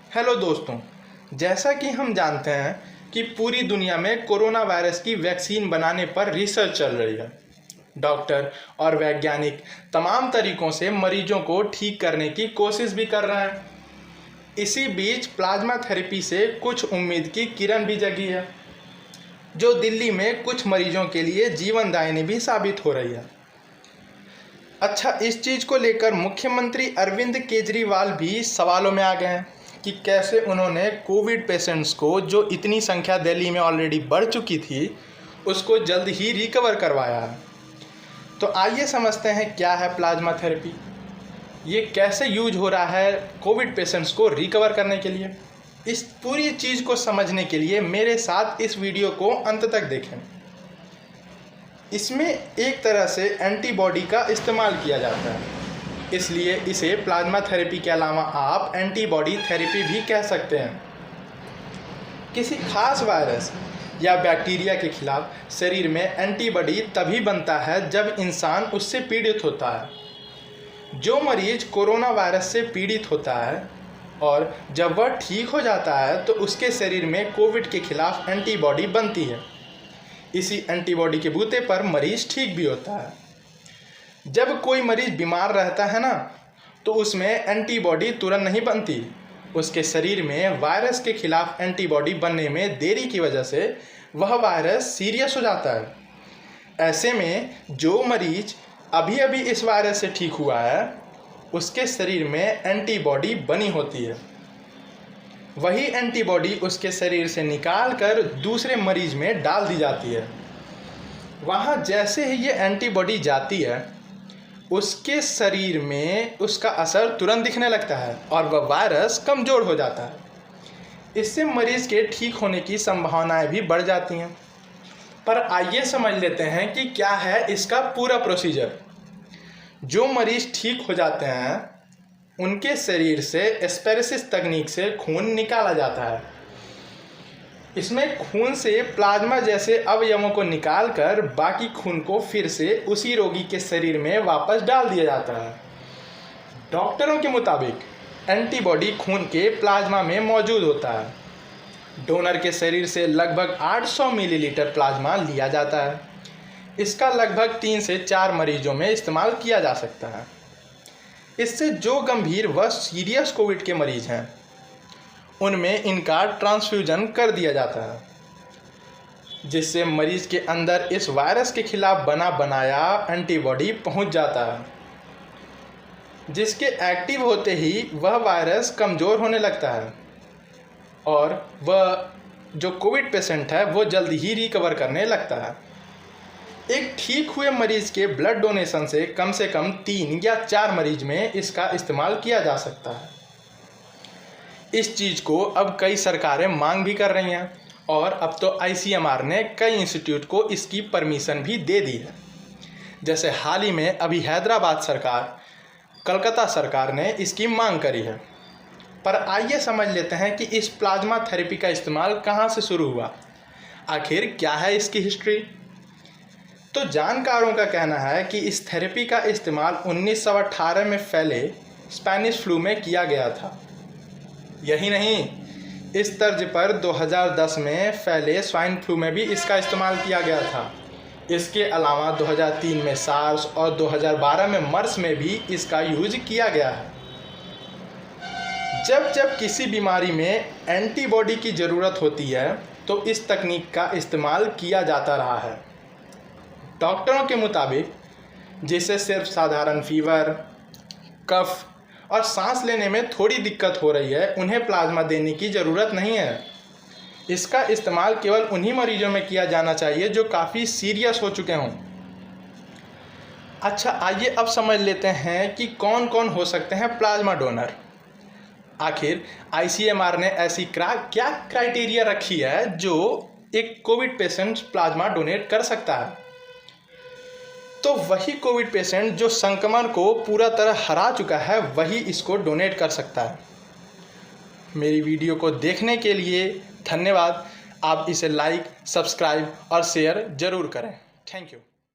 Hello दोस्तों, जैसा कि हम जानते हैं कि पूरी दुनिया में कोरोना वायरस की वैक्सीन बनाने पर रिसर्च चल रही है। डॉक्टर और वैज्ञानिक तमाम तरीकों से मरीजों को ठीक करने की कोशिश भी कर रहे हैं। इसी बीच प्लाज्मा थेरेपी से कुछ उम्मीद की किरण भी जगी है, जो दिल्ली में कुछ मरीजों के लिए जीवनदायिनी भी साबित हो रही है। अच्छा, इस चीज़ को लेकर मुख्यमंत्री अरविंद केजरीवाल भी सवालों में आ गए हैं कि कैसे उन्होंने कोविड पेशेंट्स को, जो इतनी संख्या दिल्ली में ऑलरेडी बढ़ चुकी थी, उसको जल्द ही रिकवर करवाया है। तो आइए समझते हैं क्या है प्लाज्मा थेरेपी, ये कैसे यूज हो रहा है कोविड पेशेंट्स को रिकवर करने के लिए। इस पूरी चीज़ को समझने के लिए मेरे साथ इस वीडियो को अंत तक देखें। इसमें एक तरह से एंटीबॉडी का इस्तेमाल किया जाता है, इसलिए इसे प्लाज्मा थेरेपी के अलावा आप एंटीबॉडी थेरेपी भी कह सकते हैं। किसी खास वायरस या बैक्टीरिया के खिलाफ शरीर में एंटीबॉडी तभी बनता है जब इंसान उससे पीड़ित होता है। जो मरीज कोरोना वायरस से पीड़ित होता है और जब वह ठीक हो जाता है तो उसके शरीर में कोविड के खिलाफ एंटीबॉडी बनती है। इसी एंटीबॉडी के बूते पर मरीज ठीक भी होता है। जब कोई मरीज बीमार रहता है ना, तो उसमें एंटीबॉडी तुरंत नहीं बनती। उसके शरीर में वायरस के खिलाफ एंटीबॉडी बनने में देरी की वजह से वह वायरस सीरियस हो जाता है। ऐसे में जो मरीज अभी अभी इस वायरस से ठीक हुआ है, उसके शरीर में एंटीबॉडी बनी होती है। वही एंटीबॉडी उसके शरीर से निकाल कर दूसरे मरीज में डाल दी जाती है। वहाँ जैसे ही ये एंटीबॉडी जाती है, उसके शरीर में उसका असर तुरंत दिखने लगता है और वह वायरस कमज़ोर हो जाता है। इससे मरीज़ के ठीक होने की संभावनाएं भी बढ़ जाती हैं। पर आइए समझ लेते हैं कि क्या है इसका पूरा प्रोसीजर। जो मरीज़ ठीक हो जाते हैं, उनके शरीर से एस्पेरेसिस तकनीक से खून निकाला जाता है। इसमें खून से प्लाज्मा जैसे अवयवों को निकालकर बाकी खून को फिर से उसी रोगी के शरीर में वापस डाल दिया जाता है। डॉक्टरों के मुताबिक एंटीबॉडी खून के प्लाज्मा में मौजूद होता है। डोनर के शरीर से लगभग 800 मिलीलीटर प्लाज्मा लिया जाता है। इसका लगभग 3 से 4 मरीजों में इस्तेमाल किया जा सकता है। इससे जो गंभीर व सीरियस कोविड के मरीज हैं, उनमें इनका ट्रांसफ्यूजन कर दिया जाता है, जिससे मरीज के अंदर इस वायरस के खिलाफ बना बनाया एंटीबॉडी पहुंच जाता है, जिसके एक्टिव होते ही वह वायरस कमज़ोर होने लगता है और वह जो कोविड पेशेंट है वो जल्द ही रिकवर करने लगता है। एक ठीक हुए मरीज के ब्लड डोनेशन से कम 3 या 4 मरीज में इसका इस्तेमाल किया जा सकता है। इस चीज़ को अब कई सरकारें मांग भी कर रही हैं और अब तो ICMR ने कई इंस्टीट्यूट को इसकी परमिशन भी दे दी है। जैसे हाल ही में अभी हैदराबाद सरकार, कलकत्ता सरकार ने इसकी मांग करी है। पर आइए समझ लेते हैं कि इस प्लाज्मा थेरेपी का इस्तेमाल कहाँ से शुरू हुआ, आखिर क्या है इसकी हिस्ट्री। तो जानकारों का कहना है कि इस थेरेपी का इस्तेमाल 1918 में फैले स्पेनिश फ्लू में किया गया था। यही नहीं, इस तर्ज पर 2010 में फैले स्वाइन फ्लू में भी इसका इस्तेमाल किया गया था। इसके अलावा 2003 में सार्स और 2012 में मर्स में भी इसका यूज किया गया है। जब जब किसी बीमारी में एंटीबॉडी की ज़रूरत होती है तो इस तकनीक का इस्तेमाल किया जाता रहा है। डॉक्टरों के मुताबिक जिसे सिर्फ साधारण फीवर, कफ और सांस लेने में थोड़ी दिक्कत हो रही है, उन्हें प्लाज्मा देने की ज़रूरत नहीं है। इसका इस्तेमाल केवल उन्हीं मरीजों में किया जाना चाहिए जो काफ़ी सीरियस हो चुके हों। अच्छा, आइए अब समझ लेते हैं कि कौन कौन हो सकते हैं प्लाज्मा डोनर। आखिर ICMR ने ऐसी क्या क्राइटेरिया रखी है जो एक कोविड पेशेंट प्लाज्मा डोनेट कर सकता है। तो वही कोविड पेशेंट जो संक्रमण को पूरा तरह हरा चुका है, वही इसको डोनेट कर सकता है। मेरी वीडियो को देखने के लिए धन्यवाद। आप इसे लाइक, सब्सक्राइब और शेयर ज़रूर करें। Thank you.